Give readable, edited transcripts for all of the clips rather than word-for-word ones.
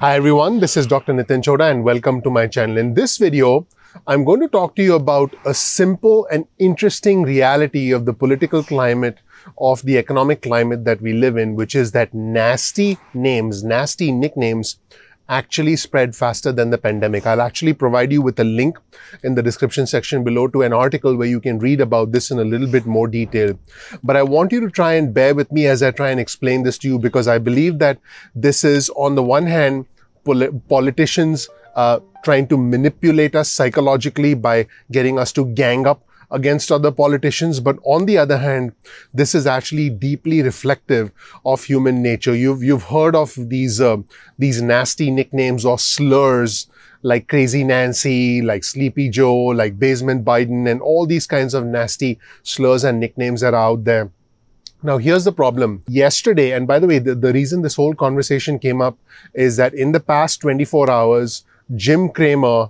Hi everyone, this is Dr. Chhoda and welcome to my channel. In this video, I'm going to talk to you about a simple and interesting reality of the political climate, of the economic climate that we live in, which is that nasty names, nasty nicknames actually spread faster than the pandemic. I'll actually provide you with a link in the description section below to an article where you can read about this in a little bit more detail. But I want you to try and bear with me as I try and explain this to you, because I believe that this is, on the one hand, politicians trying to manipulate us psychologically by getting us to gang up against other politicians. But on the other hand, this is actually deeply reflective of human nature. You've heard of these nasty nicknames or slurs like Crazy Nancy, like Sleepy Joe, like Basement Biden, and all these kinds of nasty slurs and nicknames that are out there. Now, here's the problem. Yesterday, and by the way, the reason this whole conversation came up is that in the past 24 hours, Jim Cramer,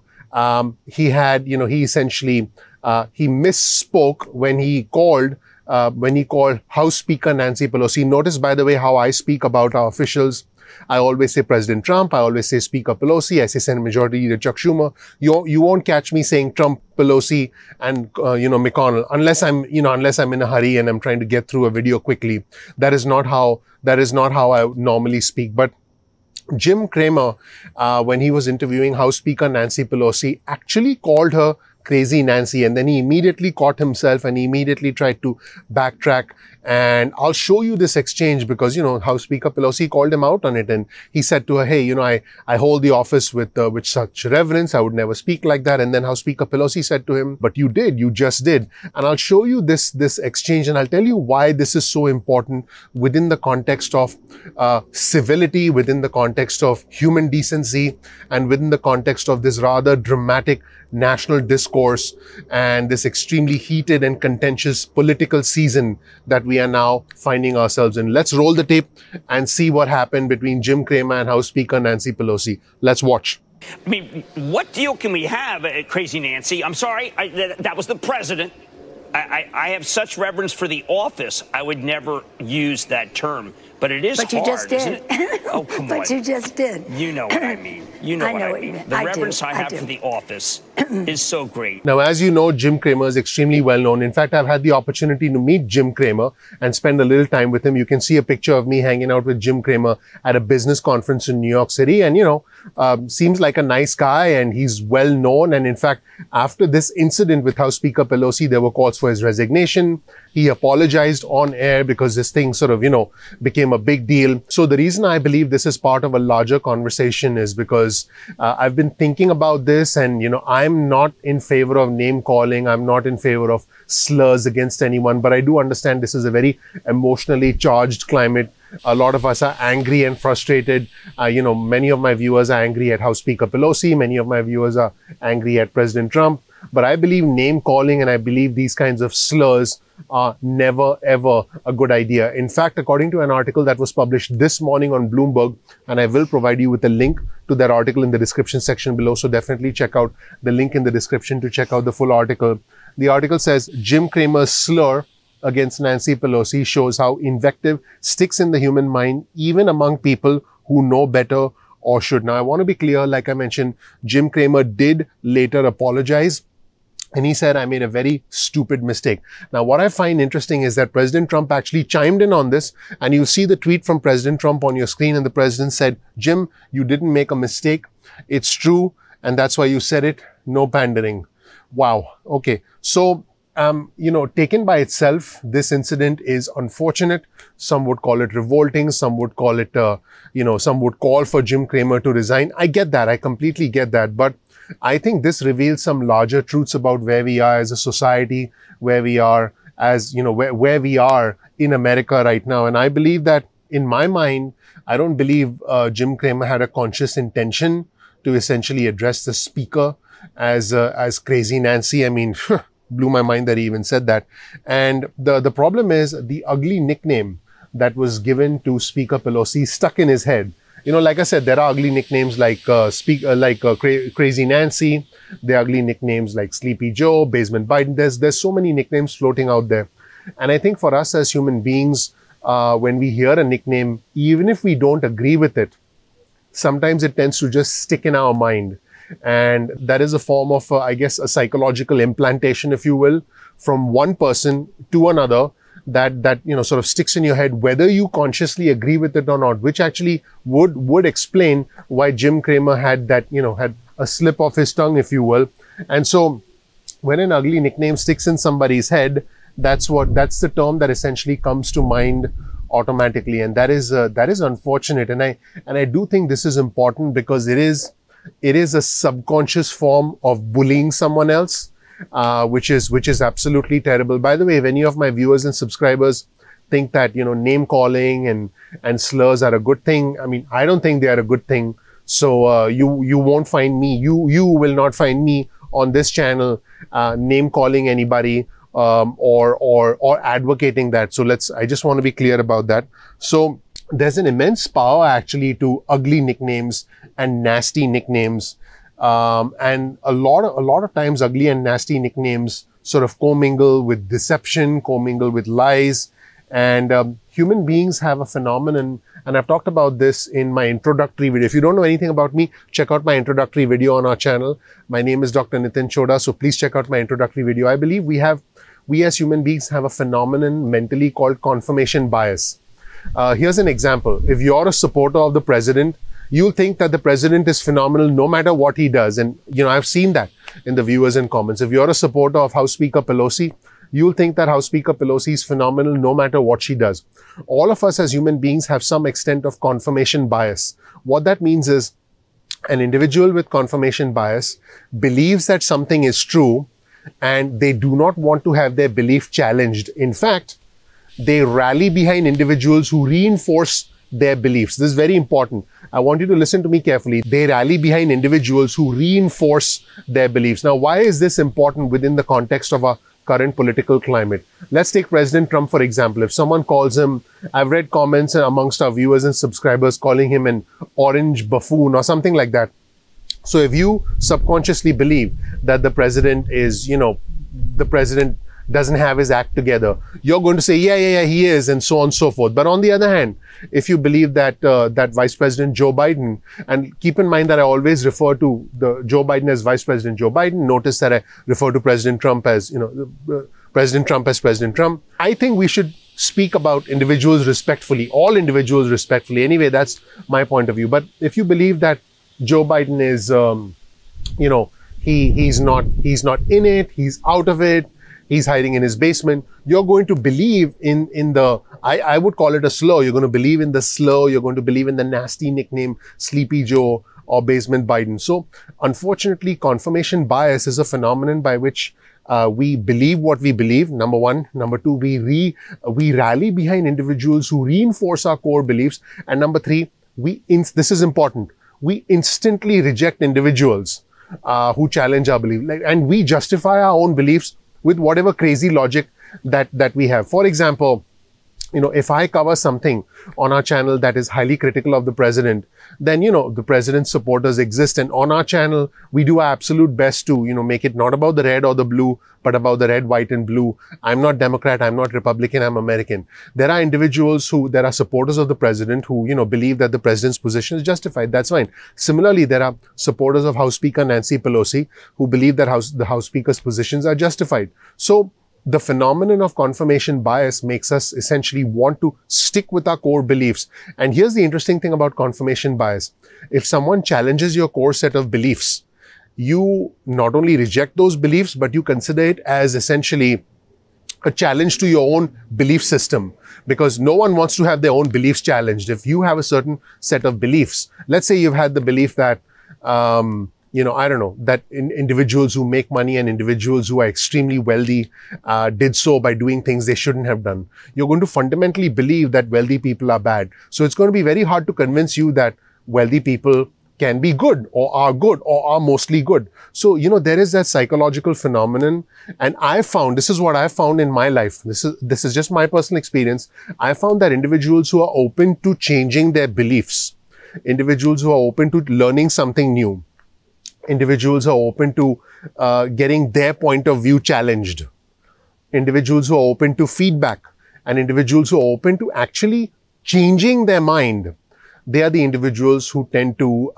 he essentially misspoke when he called House Speaker Nancy Pelosi. Notice, by the way, how I speak about our officials. I always say President Trump. I always say Speaker Pelosi. I say Senate Majority Leader Chuck Schumer. You won't catch me saying Trump, Pelosi, and McConnell unless I'm in a hurry and I'm trying to get through a video quickly. That is not how I normally speak. But Jim Cramer, when he was interviewing House Speaker Nancy Pelosi, actually called her Crazy Nancy, and then he immediately caught himself and he immediately tried to backtrack. And I'll show you this exchange because, House Speaker Pelosi called him out on it, and he said to her, hey, I hold the office with such reverence. I would never speak like that. And then House Speaker Pelosi said to him, but you did, you just did. And I'll show you this exchange, and I'll tell you why this is so important within the context of civility, within the context of human decency, and within the context of this rather dramatic national discourse and this extremely heated and contentious political season that we are now finding ourselves in. Let's roll the tape and see what happened between Jim Cramer and House Speaker Nancy Pelosi. Let's watch. I mean, what deal can we have, Crazy Nancy? I'm sorry, that was the president. I have such reverence for the office, I would never use that term. But it is hard, you just did. Isn't it? Oh, come on. But you just did. You know what I mean. You know what I mean. The reverence I have for the office is so great. Now, as you know, Jim Cramer is extremely well known. In fact, I've had the opportunity to meet Jim Cramer and spend a little time with him. You can see a picture of me hanging out with Jim Cramer at a business conference in New York City. And, seems like a nice guy and he's well known. And in fact, after this incident with House Speaker Pelosi, there were calls for his resignation. He apologized on air because this thing sort of, became a big deal. So the reason I believe this is part of a larger conversation is because I've been thinking about this, and, I'm not in favor of name calling. I'm not in favor of slurs against anyone, but I do understand this is a very emotionally charged climate. A lot of us are angry and frustrated. Many of my viewers are angry at House Speaker Pelosi. Many of my viewers are angry at President Trump. But I believe name calling and I believe these kinds of slurs are never, ever a good idea. In fact, according to an article that was published this morning on Bloomberg, and I will provide you with a link to that article in the description section below, so definitely check out the link in the description to check out the full article. The article says, Jim Cramer's slur against Nancy Pelosi shows how invective sticks in the human mind, even among people who know better or should. Now, I want to be clear, like I mentioned, Jim Cramer did later apologize. And he said, I made a very stupid mistake. Now, what I find interesting is that President Trump actually chimed in on this. And you see the tweet from President Trump on your screen. And the president said, Jim, you didn't make a mistake. It's true. And that's why you said it. No pandering. Wow. Okay. So, taken by itself, this incident is unfortunate. Some would call it revolting. Some would call it, some would call for Jim Cramer to resign. I get that. I completely get that. But I think this reveals some larger truths about where we are as a society, where we are as, where we are in America right now. And I believe that, in my mind, I don't believe Jim Cramer had a conscious intention to essentially address the speaker as Crazy Nancy. I mean, blew my mind that he even said that. And the problem is the ugly nickname that was given to Speaker Pelosi stuck in his head. Like I said, there are ugly nicknames like Crazy Nancy. There are ugly nicknames like Sleepy Joe, Basement Biden. There's so many nicknames floating out there. And I think for us as human beings, when we hear a nickname, even if we don't agree with it, sometimes it tends to just stick in our mind. And that is a form of, I guess, a psychological implantation, if you will, from one person to another that sort of sticks in your head, whether you consciously agree with it or not, which actually would explain why Jim Cramer had that, had a slip of his tongue, if you will. And so when an ugly nickname sticks in somebody's head, that's the term that essentially comes to mind automatically. And that is unfortunate. And I do think this is important because it is a subconscious form of bullying someone else, which is absolutely terrible. By the way, if any of my viewers and subscribers think that, name calling and slurs are a good thing, I mean, I don't think they are a good thing. So, you won't find me, you will not find me on this channel, name calling anybody, or advocating that. So I just want to be clear about that. So there's an immense power actually to ugly nicknames and nasty nicknames. And a lot of times ugly and nasty nicknames sort of commingle with deception, commingle with lies. And human beings have a phenomenon, and I've talked about this in my introductory video. If you don't know anything about me, check out my introductory video on our channel. My name is Dr. Nitin Chhoda, so please check out my introductory video. I believe we as human beings have a phenomenon mentally called confirmation bias. Here's an example. If you're a supporter of the president, you'll think that the president is phenomenal no matter what he does. And, I've seen that in the viewers and comments. If you're a supporter of House Speaker Pelosi, you'll think that House Speaker Pelosi is phenomenal no matter what she does. All of us as human beings have some extent of confirmation bias. What that means is an individual with confirmation bias believes that something is true and they do not want to have their belief challenged. In fact, they rally behind individuals who reinforce their beliefs. This is very important. I want you to listen to me carefully. They rally behind individuals who reinforce their beliefs. Now, why is this important within the context of our current political climate? Let's take President Trump, for example. If someone calls him, I've read comments amongst our viewers and subscribers calling him an orange buffoon or something like that. So if you subconsciously believe that the president is, the president doesn't have his act together, you're going to say, yeah, he is, and so on and so forth. But on the other hand, if you believe that that Vice President Joe Biden, and keep in mind that I always refer to Joe Biden as Vice President Joe Biden, notice that I refer to President Trump as, President Trump as President Trump. I think we should speak about individuals respectfully, all individuals respectfully. Anyway, that's my point of view. But if you believe that Joe Biden is, he's not in it, he's out of it, he's hiding in his basement, you're going to believe in the, I would call it a slur. You're going to believe in the slur. You're going to believe in the nasty nickname Sleepy Joe or Basement Biden. So unfortunately, confirmation bias is a phenomenon by which we believe what we believe, number one. Number two, we rally behind individuals who reinforce our core beliefs. And number three, this is important, we instantly reject individuals who challenge our belief. And we justify our own beliefs with whatever crazy logic that we have. For example, if I cover something on our channel that is highly critical of the president, then, the president's supporters exist. And on our channel, we do our absolute best to, make it not about the red or the blue, but about the red, white, and blue. I'm not Democrat. I'm not Republican. I'm American. There are individuals there are supporters of the president who, believe that the president's position is justified. That's fine. Similarly, there are supporters of House Speaker Nancy Pelosi who believe that the House Speaker's positions are justified. So the phenomenon of confirmation bias makes us essentially want to stick with our core beliefs. And here's the interesting thing about confirmation bias. If someone challenges your core set of beliefs, you not only reject those beliefs, but you consider it as essentially a challenge to your own belief system, because no one wants to have their own beliefs challenged. If you have a certain set of beliefs, let's say you've had the belief that, I don't know, that individuals who make money and individuals who are extremely wealthy did so by doing things they shouldn't have done. You're going to fundamentally believe that wealthy people are bad. So it's going to be very hard to convince you that wealthy people can be good or are mostly good. So, there is that psychological phenomenon. And this is what I found in my life. This is just my personal experience. I found that individuals who are open to changing their beliefs, individuals who are open to learning something new, individuals who are open to getting their point of view challenged, individuals who are open to feedback, and individuals who are open to actually changing their mind. they are the individuals who tend to,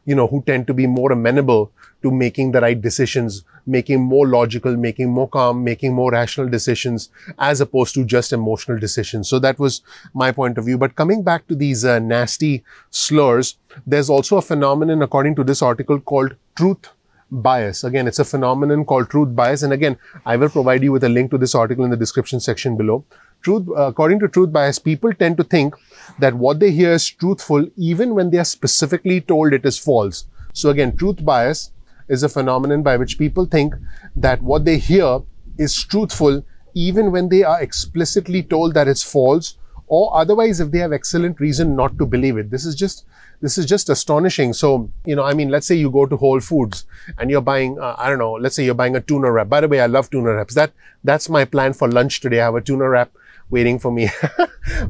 who tend to be more amenable to making the right decisions, making more logical, making more calm, making more rational decisions, as opposed to just emotional decisions. So that was my point of view. But coming back to these nasty slurs, there's also a phenomenon, according to this article, called truth bias. Again, it's a phenomenon called truth bias. And again, I will provide you with a link to this article in the description section below. According to truth bias, people tend to think that what they hear is truthful even when they are specifically told it is false. So again, truth bias is a phenomenon by which people think that what they hear is truthful even when they are explicitly told that it's false, or otherwise if they have excellent reason not to believe it. This is just astonishing. So, let's say you go to Whole Foods and you're buying, let's say you're buying a tuna wrap. By the way, I love tuna wraps. That's my plan for lunch today. I have a tuna wrap waiting for me.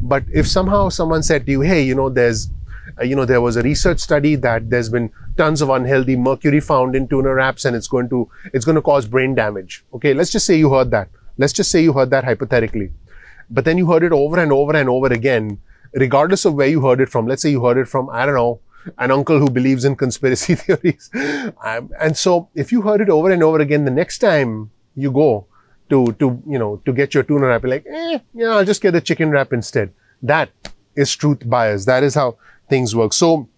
But if somehow someone said to you, hey, there was a research study that there's been tons of unhealthy mercury found in tuna wraps and it's going to cause brain damage. Okay, let's just say you heard that. Let's just say you heard that hypothetically. But then you heard it over and over and over again, regardless of where you heard it from. Let's say you heard it from, an uncle who believes in conspiracy theories. And so if you heard it over and over again, the next time you go to get your tuna wrap, you're like, I'll just get the chicken wrap instead. That is truth bias. That is how things work. So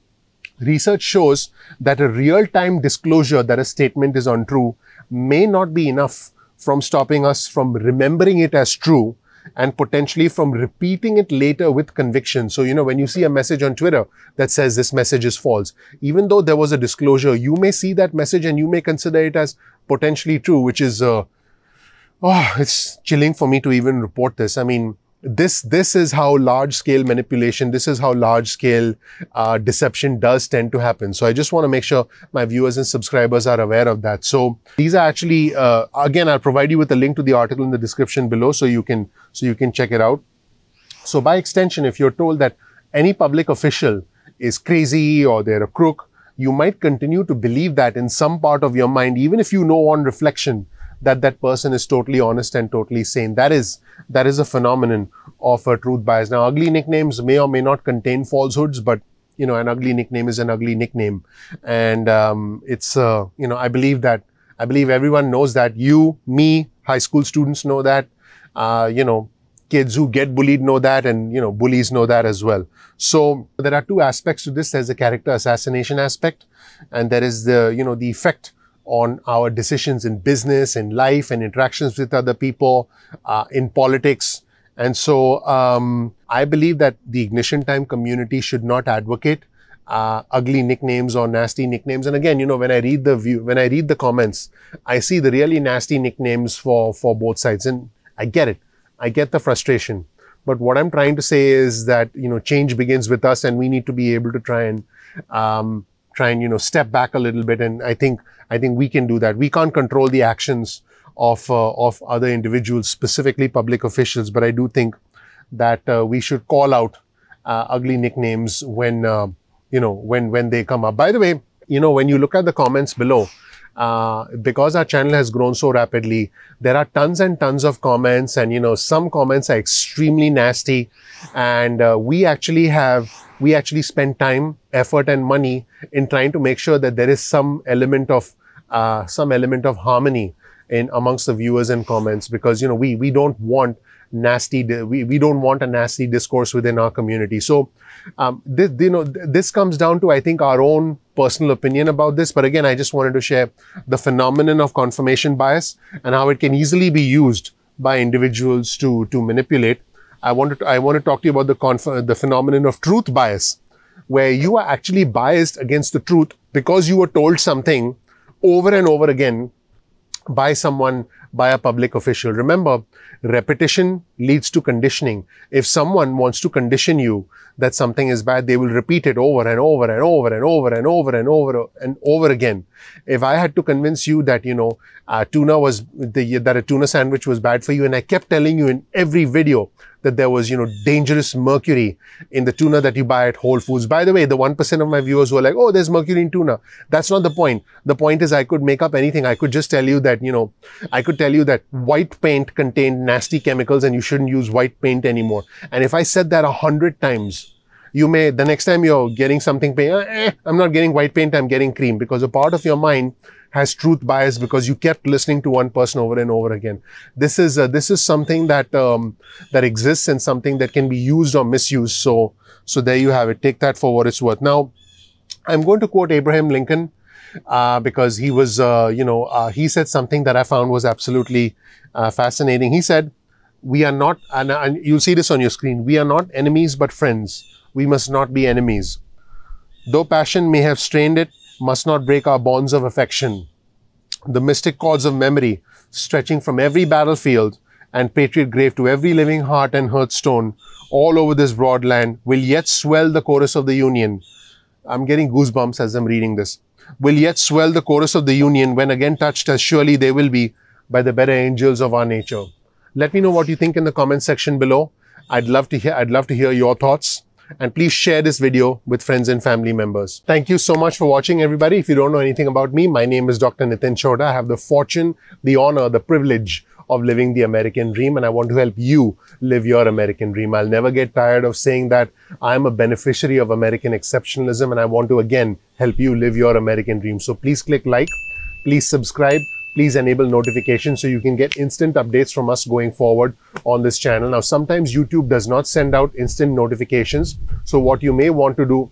research shows that a real-time disclosure that a statement is untrue may not be enough from stopping us from remembering it as true and potentially from repeating it later with conviction. So, when you see a message on Twitter that says this message is false, even though there was a disclosure, you may see that message and you may consider it as potentially true, which is, it's chilling for me to even report this. This is how large-scale manipulation, this is how large-scale deception does tend to happen. So I just want to make sure my viewers and subscribers are aware of that. So these are actually, again, I'll provide you with a link to the article in the description below so you can check it out. So by extension, if you're told that any public official is crazy or they're a crook, you might continue to believe that in some part of your mind, even if you know on reflection that person is totally honest and totally sane. That is a phenomenon of a truth bias. Now, ugly nicknames may or may not contain falsehoods, but an ugly nickname is an ugly nickname, and it's I believe everyone knows that. You, me, high school students know that. Kids who get bullied know that, and bullies know that as well. So there are two aspects to this. There's the character assassination aspect, and there is the the effect on our decisions in business, in life, and interactions with other people, in politics. And so I believe that the Ignition Time community should not advocate ugly nicknames or nasty nicknames. And again, when I read the comments, I see the really nasty nicknames for both sides, and I get it. I get the frustration. But what I'm trying to say is that change begins with us, and we need to be able to try and step back a little bit. And I think we can do that. We can't control the actions of other individuals, specifically public officials, but I do think that we should call out ugly nicknames when they come up. By the way, when you look at the comments below, because our channel has grown so rapidly, there are tons and tons of comments, and some comments are extremely nasty, and we actually spend time, effort, and money in trying to make sure that there is some element of harmony amongst the viewers and comments, because we don't want we don't want a nasty discourse within our community. So this comes down to, I think, our own personal opinion about this. But again, I just wanted to share the phenomenon of confirmation bias and how it can easily be used by individuals to manipulate. I want to talk to you about the phenomenon of truth bias, where you are actually biased against the truth because you were told something over and over again by a public official. Remember, repetition leads to conditioning. If someone wants to condition you that something is bad, they will repeat it over and over and over and over and over and over and over again. If I had to convince you that, that a tuna sandwich was bad for you, and I kept telling you in every video that there was, dangerous mercury in the tuna that you buy at Whole Foods. By the way, the 1% of my viewers who are like, oh, there's mercury in tuna. That's not the point. The point is I could make up anything. I could just tell you that, I could tell you that white paint contained nasty chemicals and you shouldn't use white paint anymore. And if I said that 100 times, you may, the next time you're getting something, I'm not getting white paint, I'm getting cream, because a part of your mind has truth bias because you kept listening to one person over and over again. This is something that that exists and something that can be used or misused. So there you have it. Take that for what it's worth. Now, I'm going to quote Abraham Lincoln because he was, he said something that I found was absolutely fascinating. He said, "We are not," and you'll see this on your screen, "we are not enemies but friends. We must not be enemies. Though passion may have strained it, must not break our bonds of affection. The mystic cords of memory, stretching from every battlefield and patriot grave to every living heart and hearthstone, all over this broad land, will yet swell the chorus of the Union." I'm getting goosebumps as I'm reading this. "Will yet swell the chorus of the Union when again touched, as surely they will be, by the better angels of our nature." Let me know what you think in the comment section below. I'd love to hear your thoughts. And please share this video with friends and family members. Thank you so much for watching, everybody. If you don't know anything about me, my name is Dr. Nitin Chhoda. I have the fortune, the honor, the privilege of living the American dream, and I want to help you live your American dream. I'll never get tired of saying that I'm a beneficiary of American exceptionalism, and I want to again help you live your American dream. So please click like, please subscribe, please enable notifications so you can get instant updates from us going forward on this channel. Now, sometimes YouTube does not send out instant notifications. So what you may want to do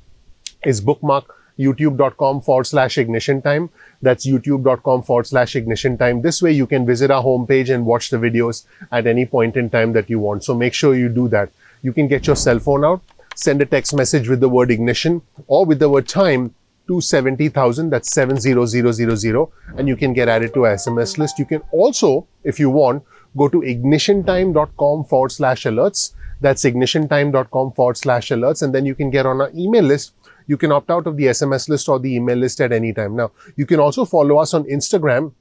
is bookmark youtube.com/ignition time. That's youtube.com/ignition time. This way you can visit our homepage and watch the videos at any point in time that you want. So make sure you do that. You can get your cell phone out, send a text message with the word ignition or with the word time to 70,000, that's 70000, and you can get added to our SMS list. You can also, if you want, go to ignitiontime.com/alerts. That's ignitiontime.com/alerts, and then you can get on our email list. You can opt out of the SMS list or the email list at any time. Now, you can also follow us on Instagram.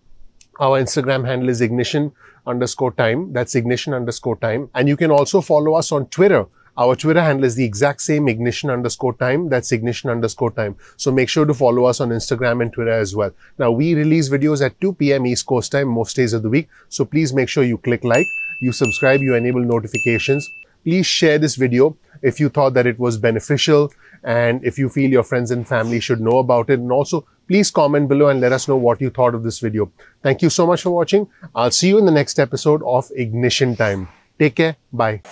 Our Instagram handle is ignition_time. That's ignition_time. And you can also follow us on Twitter. Our Twitter handle is the exact same, ignition_time. That's ignition_time. So make sure to follow us on Instagram and Twitter as well. Now, we release videos at 2 p.m. East Coast time most days of the week. So please make sure you click like, you subscribe, you enable notifications. Please share this video if you thought that it was beneficial and if you feel your friends and family should know about it. And also, please comment below and let us know what you thought of this video. Thank you so much for watching. I'll see you in the next episode of Ignition Time. Take care. Bye.